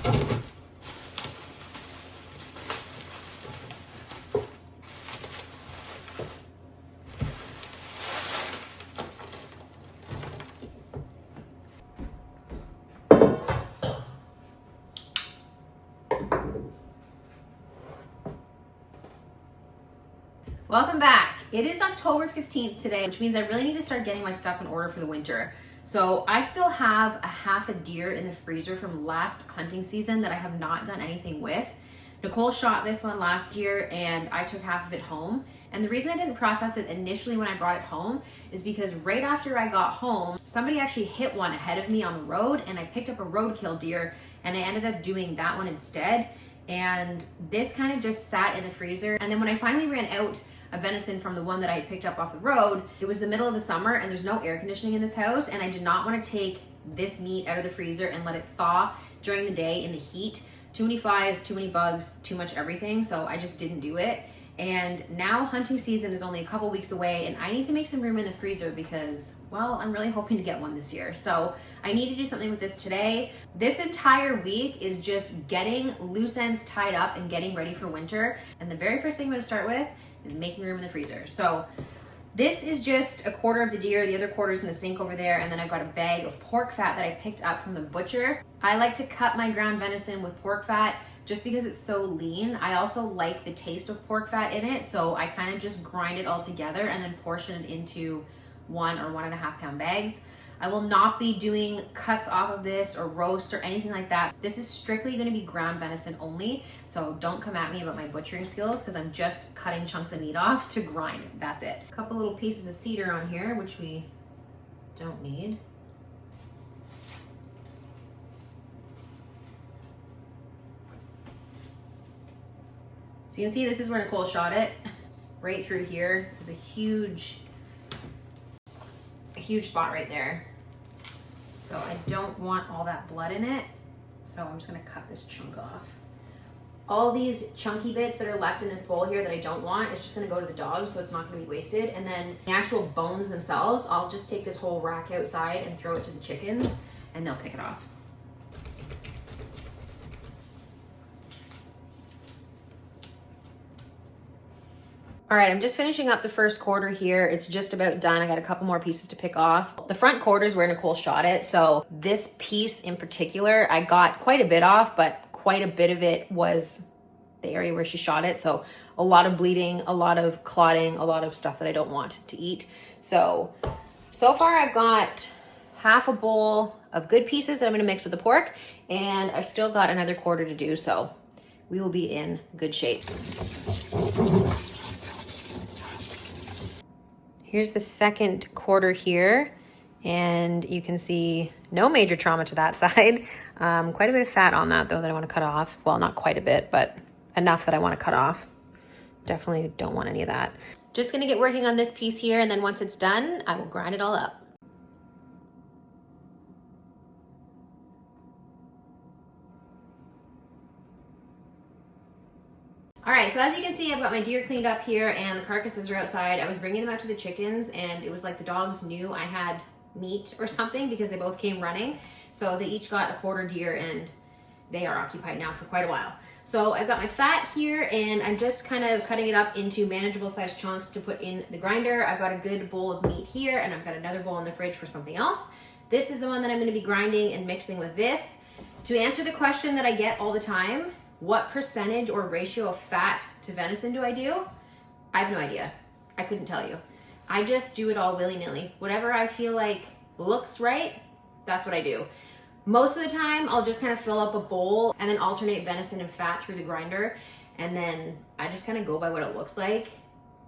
Welcome back. It is October 15th today, which means I really need to start getting my stuff in order for the winter. So I still have a half a deer in the freezer from last hunting season that I have not done anything with. Nicole shot this one last year and I took half of it home. And the reason I didn't process it initially when I brought it home is because right after I got home, somebody actually hit one ahead of me on the road and I picked up a roadkill deer and I ended up doing that one instead. And this kind of just sat in the freezer. And then when I finally ran out of venison from the one that I had picked up off the road, it was the middle of the summer and there's no air conditioning in this house, and I did not want to take this meat out of the freezer and let it thaw during the day in the heat. Too many flies, too many bugs, too much everything, so I just didn't do it. And now hunting season is only a couple weeks away and I need to make some room in the freezer because, well, I'm really hoping to get one this year. So I need to do something with this today. This entire week is just getting loose ends tied up and getting ready for winter. And the very first thing I'm gonna start with is making room in the freezer. So this is just a quarter of the deer, the other quarter's in the sink over there, and then I've got a bag of pork fat that I picked up from the butcher. I like to cut my ground venison with pork fat just because it's so lean. I also like the taste of pork fat in it, so I kind of just grind it all together and then portion it into 1 or 1.5 pound bags. I will not be doing cuts off of this or roast or anything like that. This is strictly gonna be ground venison only, so don't come at me about my butchering skills because I'm just cutting chunks of meat off to grind. That's it. A couple little pieces of cedar on here, which we don't need. So you can see this is where Nicole shot it. Right through here. There's a huge spot right there. So I don't want all that blood in it. So I'm just gonna cut this chunk off. All these chunky bits that are left in this bowl here that I don't want, it's just gonna go to the dogs, so it's not gonna be wasted. And then the actual bones themselves, I'll just take this whole rack outside and throw it to the chickens and they'll pick it off. All right, I'm just finishing up the first quarter here. It's just about done. I got a couple more pieces to pick off. The front quarter is where Nicole shot it. So this piece in particular, I got quite a bit off, but quite a bit of it was the area where she shot it. So a lot of bleeding, a lot of clotting, a lot of stuff that I don't want to eat. So far I've got half a bowl of good pieces that I'm gonna mix with the pork, and I've still got another quarter to do. So we will be in good shape. Here's the second quarter here, and you can see no major trauma to that side. Quite a bit of fat on that though that I want to cut off. Well, not quite a bit, but enough that I want to cut off. Definitely don't want any of that. Just gonna get working on this piece here, and then once it's done, I will grind it all up. All right, so as you can see, I've got my deer cleaned up here and the carcasses are outside. I was bringing them out to the chickens and it was like the dogs knew I had meat or something because they both came running. So they each got a quarter deer and they are occupied now for quite a while. So I've got my fat here and I'm just kind of cutting it up into manageable sized chunks to put in the grinder. I've got a good bowl of meat here and I've got another bowl in the fridge for something else. This is the one that I'm gonna be grinding and mixing with this. To answer the question that I get all the time, what percentage or ratio of fat to venison do I do? I have no idea. I couldn't tell you. I just do it all willy-nilly. Whatever I feel like looks right, that's what I do. Most of the time, I'll just kind of fill up a bowl and then alternate venison and fat through the grinder. And then I just kind of go by what it looks like.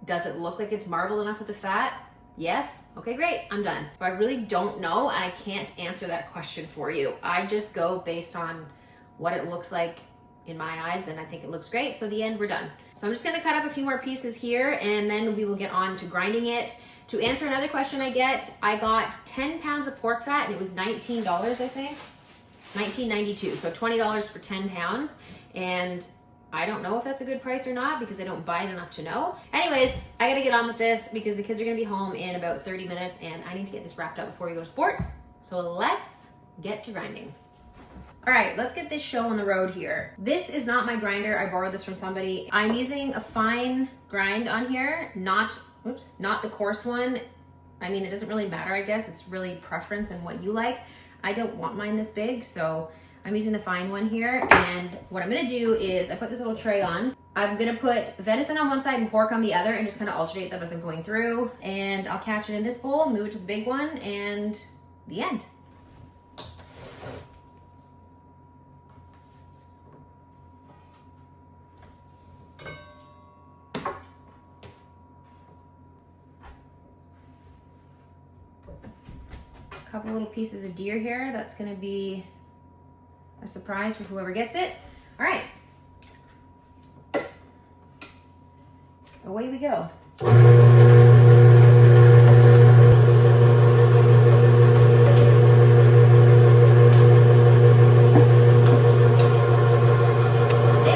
Does it look like it's marbled enough with the fat? Yes? Okay, great, I'm done. So I really don't know, and I can't answer that question for you. I just go based on what it looks like in my eyes, and I think it looks great. So the end, we're done. So I'm just gonna cut up a few more pieces here and then we will get on to grinding it. To answer another question I get, I got 10 pounds of pork fat and it was $19, I think. $19.92, so $20 for 10 pounds. And I don't know if that's a good price or not because I don't buy it enough to know. Anyways, I gotta get on with this because the kids are gonna be home in about 30 minutes and I need to get this wrapped up before we go to sports. So let's get to grinding. All right, let's get this show on the road here. This is not my grinder. I borrowed this from somebody. I'm using a fine grind on here, not the coarse one. I mean, it doesn't really matter, I guess. It's really preference and what you like. I don't want mine this big, so I'm using the fine one here. And what I'm gonna do is I put this little tray on. I'm gonna put venison on one side and pork on the other and just kind of alternate them as I'm going through. And I'll catch it in this bowl, move it to the big one, and the end. Couple little pieces of deer here. That's gonna be a surprise for whoever gets it. All right, away we go. This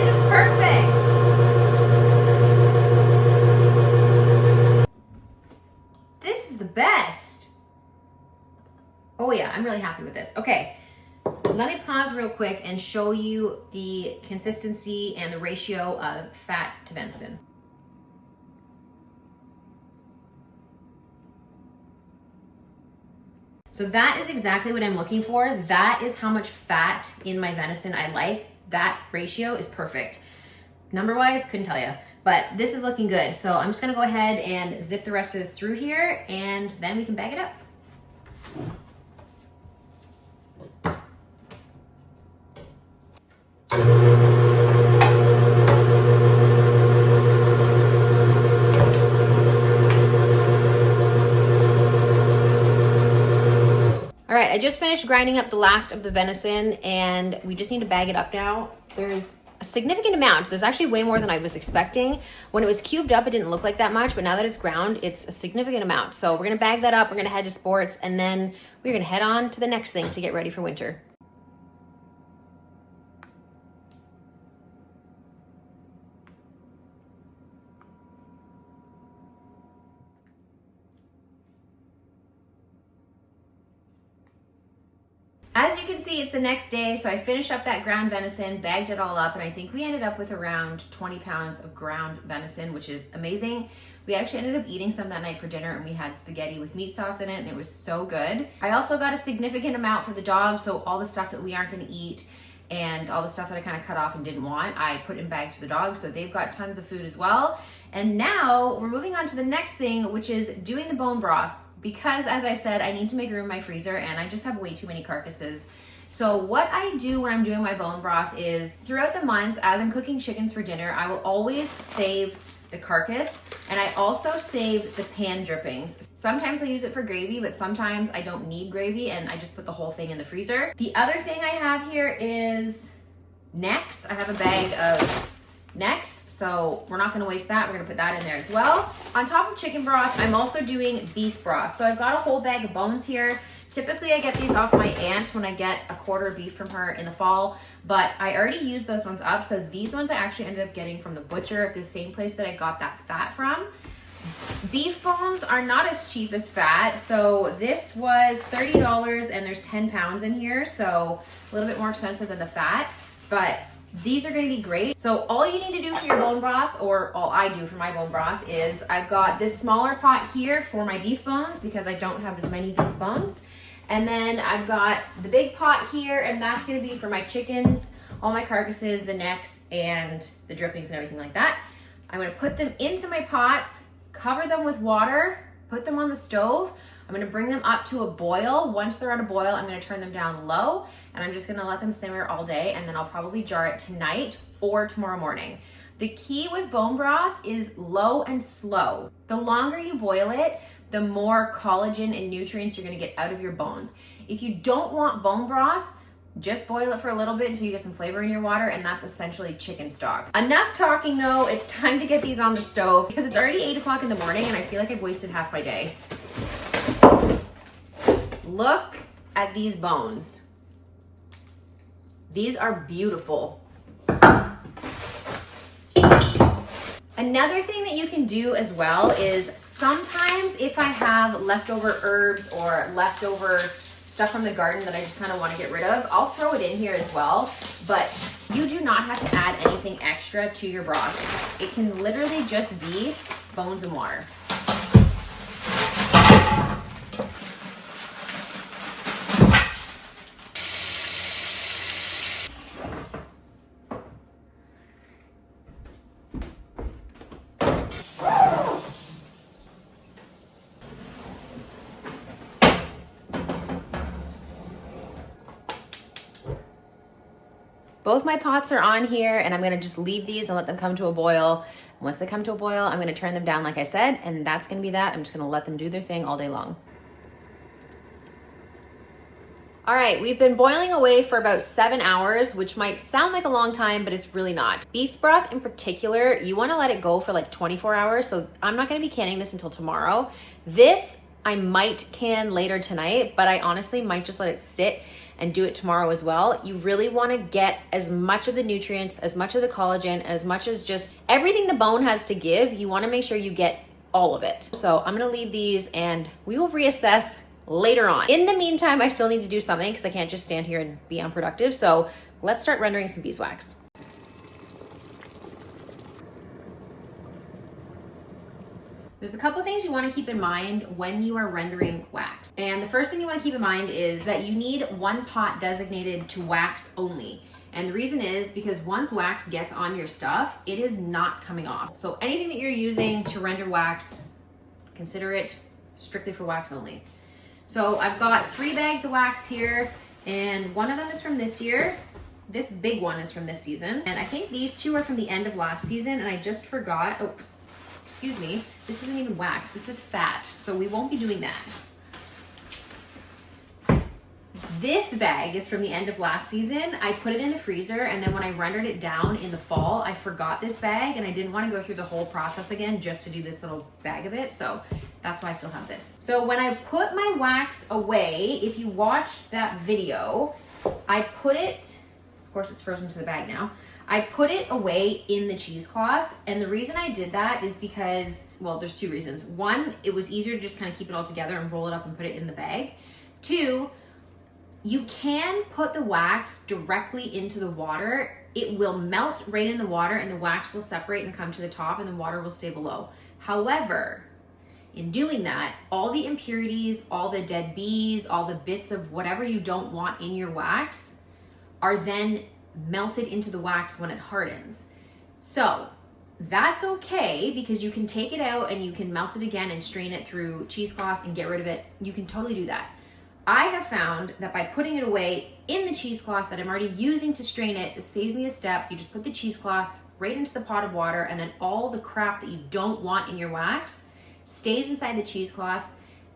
is perfect. This is the best. Oh yeah, I'm really happy with this. Okay, let me pause real quick and show you the consistency and the ratio of fat to venison. So that is exactly what I'm looking for. That is how much fat in my venison I like. That ratio is perfect. Number-wise, couldn't tell you, but this is looking good. So I'm just gonna go ahead and zip the rest of this through here, and then we can bag it up. All right, I just finished grinding up the last of the venison and we just need to bag it up now. There's a significant amount. There's actually way more than I was expecting. When it was cubed up, it didn't look like that much, but now that it's ground, it's a significant amount. So we're gonna bag that up, we're gonna head to sports, and then we're gonna head on to the next thing to get ready for winter. As you can see, it's the next day, so I finished up that ground venison, bagged it all up, and I think we ended up with around 20 pounds of ground venison, which is amazing. We actually ended up eating some that night for dinner, and we had spaghetti with meat sauce in it, and it was so good. I also got a significant amount for the dogs, so all the stuff that we aren't gonna eat and all the stuff that I kind of cut off and didn't want, I put in bags for the dogs, so they've got tons of food as well. And now we're moving on to the next thing, which is doing the bone broth. Because as I said, I need to make room in my freezer and I just have way too many carcasses. So what I do when I'm doing my bone broth is throughout the months, as I'm cooking chickens for dinner, I will always save the carcass and I also save the pan drippings. Sometimes I use it for gravy, but sometimes I don't need gravy and I just put the whole thing in the freezer. The other thing I have here is necks. I have a bag of necks, so we're not gonna waste that. We're gonna put that in there as well. On top of chicken broth, I'm also doing beef broth. So I've got a whole bag of bones here. Typically I get these off my aunt when I get a quarter of beef from her in the fall, but I already used those ones up. So these ones I actually ended up getting from the butcher at the same place that I got that fat from. Beef bones are not as cheap as fat. So this was $30 and there's 10 pounds in here. So a little bit more expensive than the fat, but these are gonna be great. So all you need to do for your bone broth, or all I do for my bone broth, is I've got this smaller pot here for my beef bones because I don't have as many beef bones. And then I've got the big pot here, and that's gonna be for my chickens, all my carcasses, the necks, and the drippings and everything like that. I'm gonna put them into my pots, cover them with water, put them on the stove. I'm gonna bring them up to a boil. Once they're at a boil, I'm gonna turn them down low, and I'm just gonna let them simmer all day, and then I'll probably jar it tonight or tomorrow morning. The key with bone broth is low and slow. The longer you boil it, the more collagen and nutrients you're gonna get out of your bones. If you don't want bone broth, just boil it for a little bit until you get some flavor in your water, and that's essentially chicken stock. Enough talking though, it's time to get these on the stove because it's already 8 o'clock in the morning and I feel like I've wasted half my day. Look at these bones. These are beautiful. Another thing that you can do as well is sometimes if I have leftover herbs or leftover stuff from the garden that I just kind of want to get rid of, I'll throw it in here as well. But you do not have to add anything extra to your broth. It can literally just be bones and water. Both my pots are on here, and I'm gonna just leave these and let them come to a boil. Once they come to a boil, I'm gonna turn them down like I said, and that's gonna be that. I'm just gonna let them do their thing all day long. All right, we've been boiling away for about 7 hours, which might sound like a long time, but it's really not. Beef broth in particular, you wanna let it go for like 24 hours, so I'm not gonna be canning this until tomorrow. This, I might can later tonight, but I honestly might just let it sit and do it tomorrow as well. You really wanna get as much of the nutrients, as much of the collagen, as much as just everything the bone has to give. You wanna make sure you get all of it. So I'm gonna leave these and we will reassess later on. In the meantime, I still need to do something because I can't just stand here and be unproductive. So let's start rendering some beeswax. There's a couple things you want to keep in mind when you are rendering wax. And the first thing you want to keep in mind is that you need one pot designated to wax only. And the reason is because once wax gets on your stuff, it is not coming off. So anything that you're using to render wax, consider it strictly for wax only. So I've got 3 bags of wax here, and one of them is from this year. This big one is from this season. And I think these 2 are from the end of last season, and I just forgot, oh, excuse me, this isn't even wax, this is fat, so we won't be doing that. This bag is from the end of last season. I put it in the freezer, and then when I rendered it down in the fall, I forgot this bag, and I didn't want to go through the whole process again just to do this little bag of it, so that's why I still have this. So when I put my wax away, if you watched that video, I put it, of course it's frozen to the bag now, I put it away in the cheesecloth, and the reason I did that is because, well, there's 2 reasons. 1, it was easier to just kind of keep it all together and roll it up and put it in the bag. 2, you can put the wax directly into the water. It will melt right in the water and the wax will separate and come to the top and the water will stay below. However, in doing that, all the impurities, all the dead bees, all the bits of whatever you don't want in your wax are then melted into the wax when it hardens. So that's okay because you can take it out and you can melt it again and strain it through cheesecloth and get rid of it. You can totally do that. I have found that by putting it away in the cheesecloth that I'm already using to strain it, it saves me a step. You just put the cheesecloth right into the pot of water, and then all the crap that you don't want in your wax stays inside the cheesecloth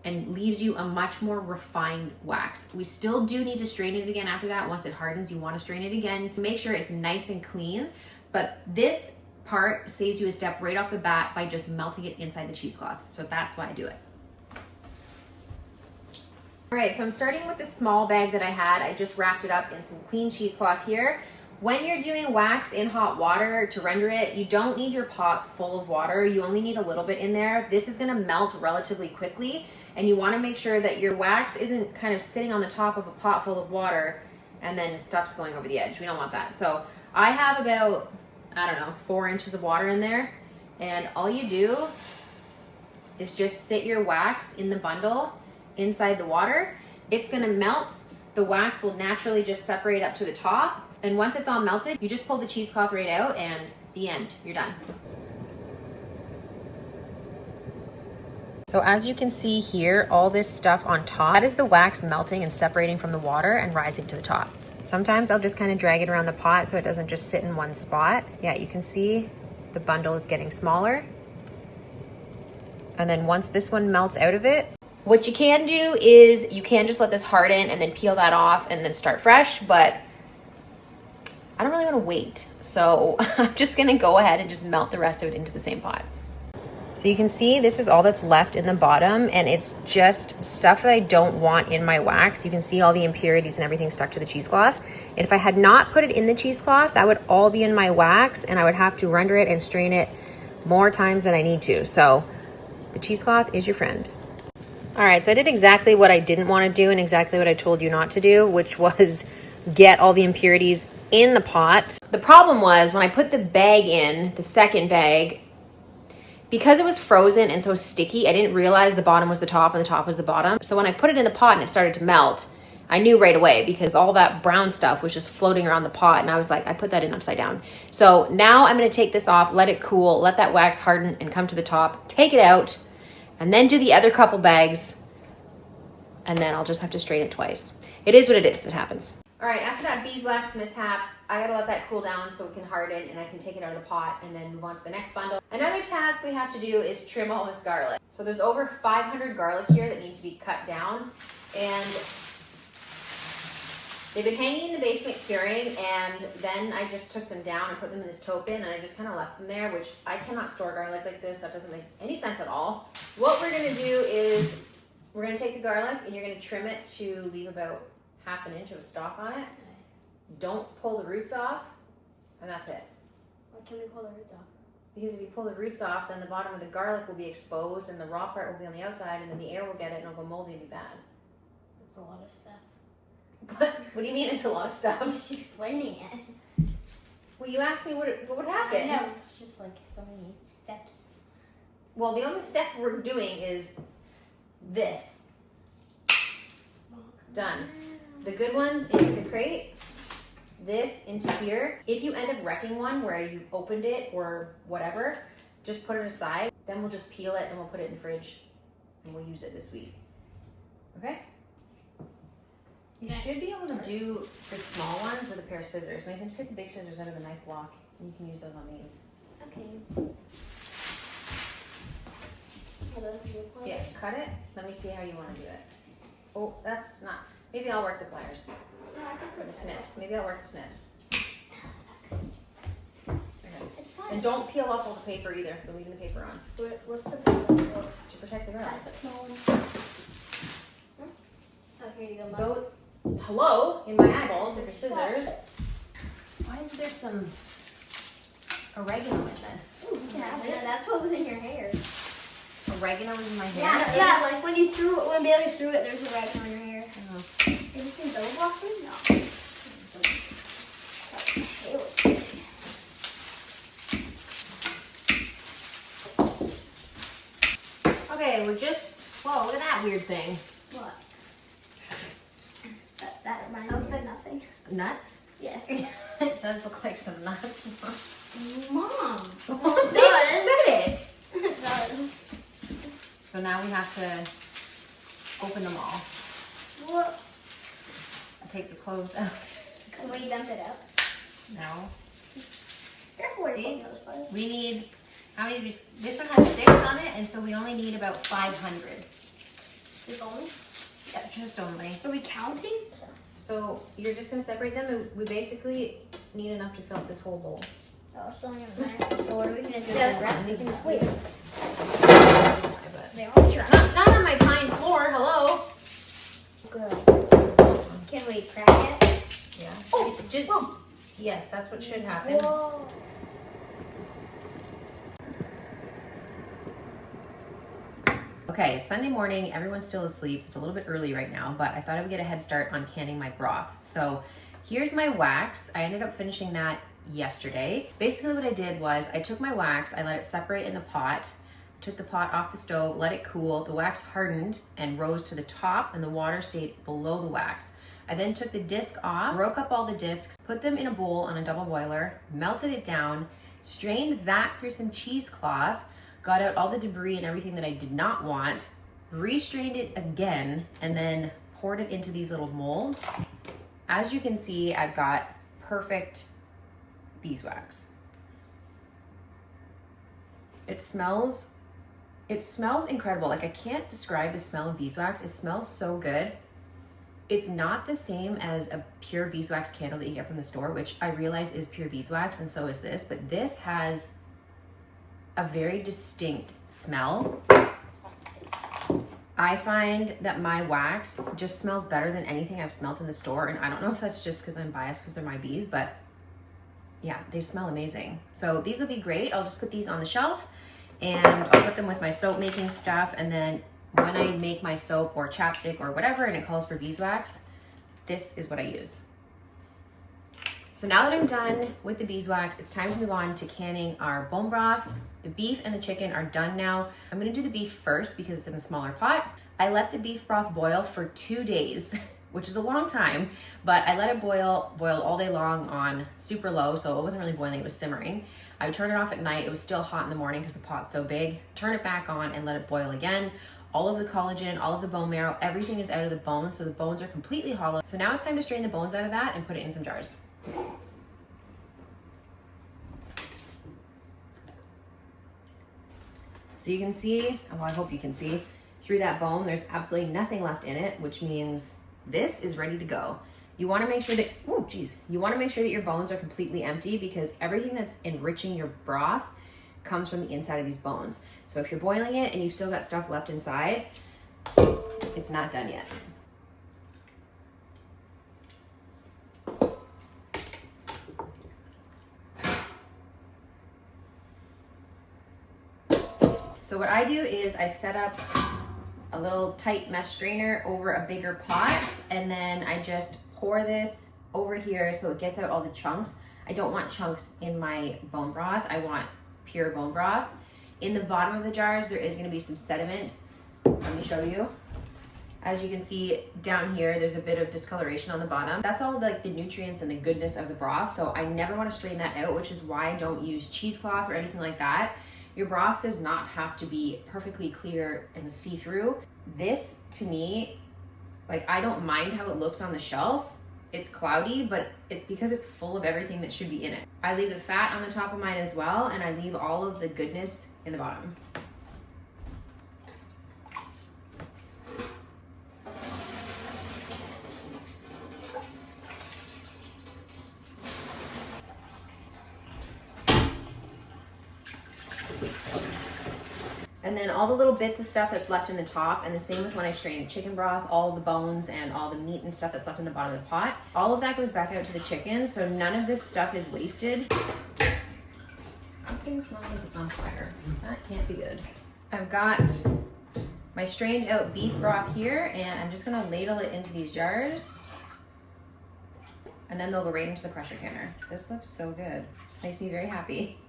and leaves you a much more refined wax. We still do need to strain it again after that. Once it hardens, you want to strain it again to make sure it's nice and clean. But this part saves you a step right off the bat by just melting it inside the cheesecloth. So that's why I do it. All right, so I'm starting with the small bag that I had. I just wrapped it up in some clean cheesecloth here. When you're doing wax in hot water to render it, you don't need your pot full of water. You only need a little bit in there. This is gonna melt relatively quickly, and you wanna make sure that your wax isn't kind of sitting on the top of a pot full of water and then stuff's going over the edge. We don't want that. So I have about, I don't know, 4 inches of water in there, and all you do is just sit your wax in the bundle inside the water. It's gonna melt. The wax will naturally just separate up to the top. And once it's all melted, you just pull the cheesecloth right out and the end, you're done. So as you can see here, all this stuff on top, that is the wax melting and separating from the water and rising to the top. Sometimes I'll just kind of drag it around the pot so it doesn't just sit in one spot. Yeah, you can see the bundle is getting smaller. And then once this one melts out of it, what you can do is you can just let this harden and then peel that off and then start fresh, but I don't really want to wait. So I'm just gonna go ahead and just melt the rest of it into the same pot. So you can see this is all that's left in the bottom, and it's just stuff that I don't want in my wax. You can see all the impurities and everything stuck to the cheesecloth. And if I had not put it in the cheesecloth, that would all be in my wax and I would have to render it and strain it more times than I need to. So the cheesecloth is your friend. All right, so I did exactly what I didn't want to do and exactly what I told you not to do, which was get all the impurities in the pot. The problem was when I put the bag in, the second bag, because it was frozen and so sticky, I didn't realize the bottom was the top and the top was the bottom. So when I put it in the pot and it started to melt, I knew right away because all that brown stuff was just floating around the pot. And I was like, I put that in upside down. So now I'm going to take this off, let it cool, let that wax harden and come to the top, take it out, and then do the other couple bags. And then I'll just have to strain it twice. It is what it is. It happens. All right, after that beeswax mishap, I gotta let that cool down so it can harden and I can take it out of the pot and then move on to the next bundle. Another task we have to do is trim all this garlic. So there's over 500 garlic here that need to be cut down, and they've been hanging in the basement curing, and then I just took them down and put them in this tote bin, and I just kind of left them there, which I cannot store garlic like this. That doesn't make any sense at all. What we're gonna do is we're gonna take the garlic and you're gonna trim it to leave about ½ inch of a stalk on it. Don't pull the roots off, and that's it. Why can't we pull the roots off? Because if you pull the roots off, then the bottom of the garlic will be exposed and the raw part will be on the outside, and then the air will get it and it'll go moldy and be bad. That's a lot of stuff. What do you mean it's a lot of stuff? She's explaining it. Well, you asked me what would happen. I know, it's just like so many steps. Well, the only step we're doing is this. Done. The good ones into the crate, this into here. If you end up wrecking one where you opened it or whatever, just put it aside. Then we'll just peel it and we'll put it in the fridge and we'll use it this week. Okay? You should be able to do the small ones with a pair of scissors. Mason, just take the big scissors out of the knife block and you can use those on these. Okay. Yeah, cut it. Let me see how you want to do it. Oh, that's not. Maybe I'll work the pliers. No, I think Or the snips. Maybe I'll work the snips. Okay. It's fine. And don't peel off all the paper either. We're leaving the paper on. What's the paper for? To protect the garlic. That's the small one. Oh, here you go, Mom. Hello, in my eyeballs with the scissors. Why is there some oregano in this? Ooh, yeah, that's what was in your hair. Oregano is in my hair? Yeah, like when you threw it, when Bailey threw it, there's oregano in your hair. Oh. Is this in double blossom? No. Okay, we're just, whoa, look at that weird thing. What? That reminds me of nothing. Nuts? Yes. It does look like some nuts. Mom. They said it. It does. So now we have to open them all. What? Take the cloves out. Can we dump it out? No. Careful where See? you put those buttons. We need, how many, this one has 6 on it, and so we only need about 500. Just only? Yeah, just only. Are we counting? So you're just gonna separate them, and we basically need enough to fill up this whole bowl. Oh, it's still in there. So what are we gonna do? Yeah, Wrap? we can Wait. But They all dry. not on my pine floor, hello. Good. Can we crack it? Yeah. Oh, Just, whoa. yes, that's what should happen. Whoa. Okay, it's Sunday morning, everyone's still asleep. It's a little bit early right now, but I thought I would get a head start on canning my broth. So here's my wax. I ended up finishing that yesterday. Basically what I did was I took my wax, I let it separate in the pot, took the pot off the stove, let it cool. The wax hardened and rose to the top and the water stayed below the wax. I then took the disc off, broke up all the discs, put them in a bowl on a double boiler, melted it down, strained that through some cheesecloth, got out all the debris and everything that I did not want, restrained it again, and then poured it into these little molds. As you can see, I've got perfect beeswax. It smells incredible. Like, I can't describe the smell of beeswax. It smells so good. It's not the same as a pure beeswax candle that you get from the store, which I realize is pure beeswax, and so is this, but this has a very distinct smell. I find that my wax just smells better than anything I've smelled in the store, and I don't know if that's just because I'm biased because they're my bees, but yeah, they smell amazing. So these will be great. I'll just put these on the shelf and I'll put them with my soap making stuff, and then when I make my soap or chapstick or whatever and it calls for beeswax, this is what I use. So now that I'm done with the beeswax, it's time to move on to canning our bone broth. The beef and the chicken are done now. I'm gonna do the beef first because it's in a smaller pot. I let the beef broth boil for 2 days, which is a long time, but I let it boil all day long on super low, so it wasn't really boiling, it was simmering. I would turn it off at night. It was still hot in the morning because the pot's so big. Turn it back on and let it boil again. All of the collagen, all of the bone marrow, everything is out of the bones, so the bones are completely hollow. So now it's time to strain the bones out of that and put it in some jars. So you can see, well, I hope you can see, through that bone, there's absolutely nothing left in it, which means this is ready to go. You wanna make sure that, oh geez, you wanna make sure that your bones are completely empty because everything that's enriching your broth comes from the inside of these bones. So if you're boiling it and you've still got stuff left inside, it's not done yet. So what I do is I set up a little tight mesh strainer over a bigger pot, and then I just pour this over here so it gets out all the chunks. I don't want chunks in my bone broth. I want pure bone broth. In the bottom of the jars, there is gonna be some sediment. Let me show you. As you can see down here, there's a bit of discoloration on the bottom. That's all like the nutrients and the goodness of the broth. So I never wanna strain that out, which is why I don't use cheesecloth or anything like that. Your broth does not have to be perfectly clear and see-through. This, to me, like I don't mind how it looks on the shelf. It's cloudy, but it's because it's full of everything that should be in it. I leave the fat on the top of mine as well, and I leave all of the goodness in the bottom. And then all the little bits of stuff that's left in the top, and the same with when I strain chicken broth, all the bones and all the meat and stuff that's left in the bottom of the pot, all of that goes back out to the chicken, so none of this stuff is wasted. Something smells like it's on fire. That can't be good. I've got my strained out beef broth here, and I'm just gonna ladle it into these jars, and then they'll go right into the pressure canner. This looks so good. This makes me very happy.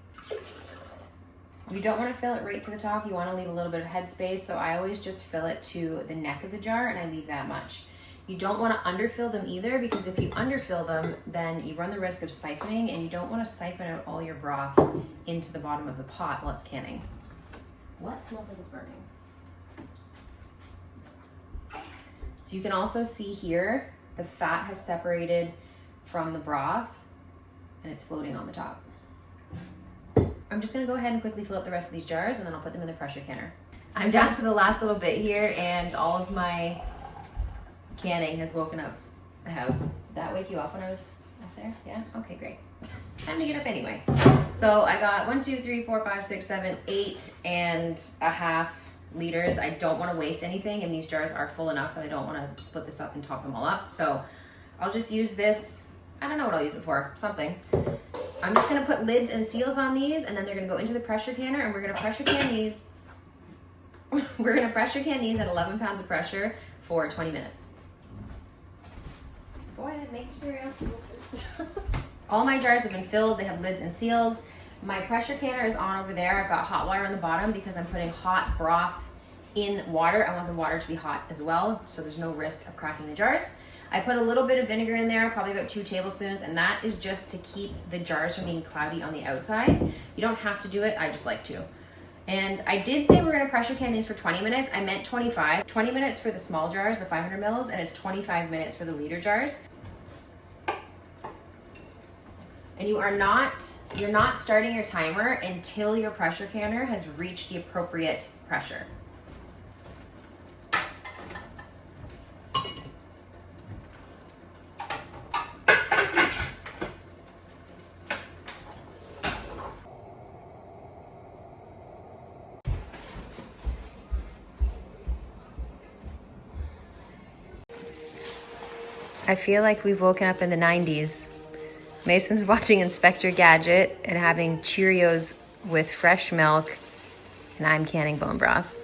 You don't want to fill it right to the top. You want to leave a little bit of headspace. So I always just fill it to the neck of the jar and I leave that much. You don't want to underfill them either, because if you underfill them, then you run the risk of siphoning, and you don't want to siphon out all your broth into the bottom of the pot while it's canning. What smells like it's burning? So you can also see here, the fat has separated from the broth and it's floating on the top. I'm just gonna go ahead and quickly fill up the rest of these jars, and then I'll put them in the pressure canner. I'm down to the last little bit here, and all of my canning has woken up the house. Did that wake you up when I was up there? Yeah? Okay, great. Time to get up anyway. So I got 1, 2, 3, 4, 5, 6, 7, 8.5 liters. I don't wanna waste anything, and these jars are full enough that I don't wanna split this up and top them all up. So I'll just use this. I don't know what I'll use it for, something. I'm just gonna put lids and seals on these, and then they're gonna go into the pressure canner, and we're gonna pressure can these. We're gonna pressure can these at 11 pounds of pressure for 20 minutes. Go ahead, make your cereal. All my jars have been filled. They have lids and seals. My pressure canner is on over there. I've got hot water on the bottom because I'm putting hot broth in water. I want the water to be hot as well, so there's no risk of cracking the jars. I put a little bit of vinegar in there, probably about 2 tablespoons, and that is just to keep the jars from being cloudy on the outside. You don't have to do it, I just like to. And I did say we're gonna pressure can these for 20 minutes. I meant 25. 20 minutes for the small jars, the 500 mils, and it's 25 minutes for the liter jars. And you're not starting your timer until your pressure canner has reached the appropriate pressure. I feel like we've woken up in the 90s. Mason's watching Inspector Gadget and having Cheerios with fresh milk, and I'm canning bone broth.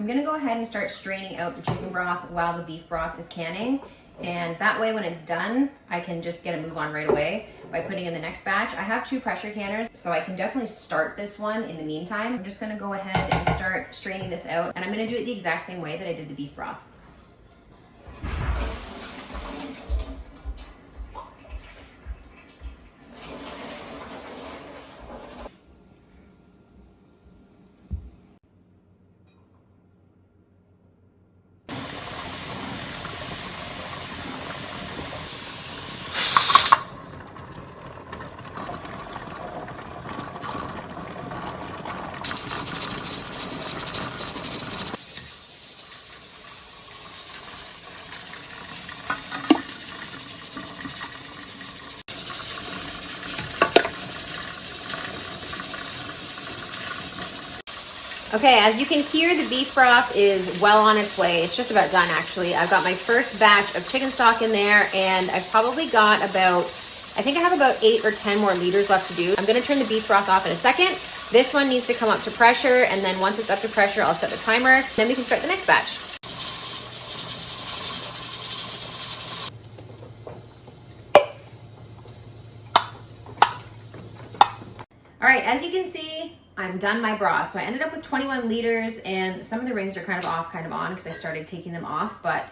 I'm gonna go ahead and start straining out the chicken broth while the beef broth is canning. And that way when it's done, I can just get a move on right away by putting in the next batch. I have 2 pressure canners, so I can definitely start this one in the meantime. I'm just gonna go ahead and start straining this out, and I'm gonna do it the exact same way that I did the beef broth. Okay, as you can hear, the beef broth is well on its way. It's just about done, actually. I've got my first batch of chicken stock in there, and I've probably got about, I think I have about 8 or 10 more liters left to do. I'm gonna turn the beef broth off in a second. This one needs to come up to pressure, and then once it's up to pressure, I'll set the timer. Then we can start the next batch. All right, as you can see, I'm done my broth. So I ended up with 21 liters, and some of the rings are kind of off, kind of on, because I started taking them off, but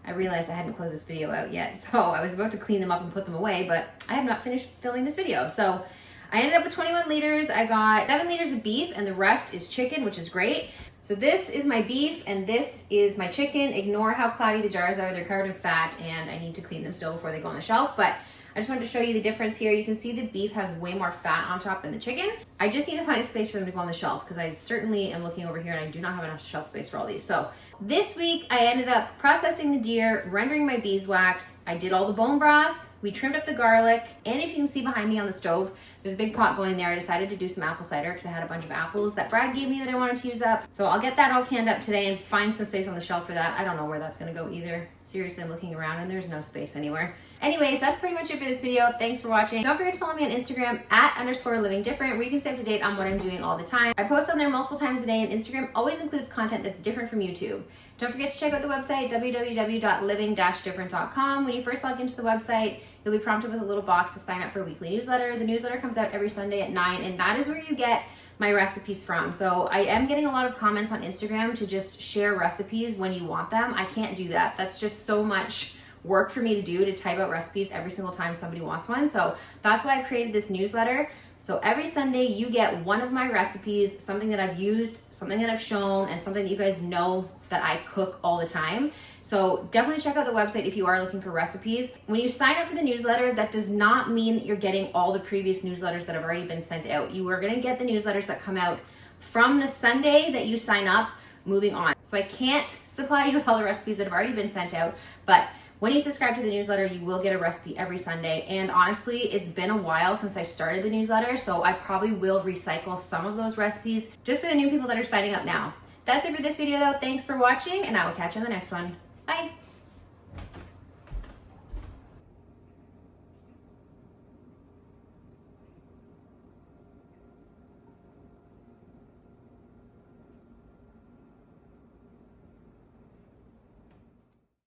I realized I hadn't closed this video out yet. So I was about to clean them up and put them away, but I have not finished filming this video. So I ended up with 21 liters. I got 7 liters of beef, and the rest is chicken, which is great. So this is my beef, and this is my chicken. Ignore how cloudy the jars are. They're covered in fat, and I need to clean them still before they go on the shelf, but I just wanted to show you the difference here. You can see the beef has way more fat on top than the chicken. I just need to find a space for them to go on the shelf, because I certainly am looking over here and I do not have enough shelf space for all these. So this week I ended up processing the deer, rendering my beeswax. I did all the bone broth. We trimmed up the garlic. And if you can see behind me on the stove, there's a big pot going there. I decided to do some apple cider because I had a bunch of apples that Brad gave me that I wanted to use up. So I'll get that all canned up today and find some space on the shelf for that. I don't know where that's gonna go either. Seriously, I'm looking around and there's no space anywhere. Anyways, that's pretty much it for this video. Thanks for watching. Don't forget to follow me on Instagram @_livingdifferent, where you can stay up to date on what I'm doing all the time. I post on there multiple times a day, and Instagram always includes content that's different from YouTube. Don't forget to check out the website, www.living-different.com. When you first log into the website, you'll be prompted with a little box to sign up for a weekly newsletter. The newsletter comes out every Sunday at 9, and that is where you get my recipes from. So I am getting a lot of comments on Instagram to just share recipes when you want them. I can't do that. That's just so much work for me to do, to type out recipes every single time somebody wants one. So that's why I created this newsletter. So every Sunday you get one of my recipes, something that I've used, something that I've shown, and something that you guys know that I cook all the time. So definitely check out the website if you are looking for recipes. When you sign up for the newsletter, that does not mean that you're getting all the previous newsletters that have already been sent out. You are gonna get the newsletters that come out from the Sunday that you sign up moving on. So I can't supply you with all the recipes that have already been sent out, but when you subscribe to the newsletter, you will get a recipe every Sunday. And honestly, it's been a while since I started the newsletter, so I probably will recycle some of those recipes just for the new people that are signing up now. That's it for this video though. Thanks for watching, and I will catch you on the next one. Bye.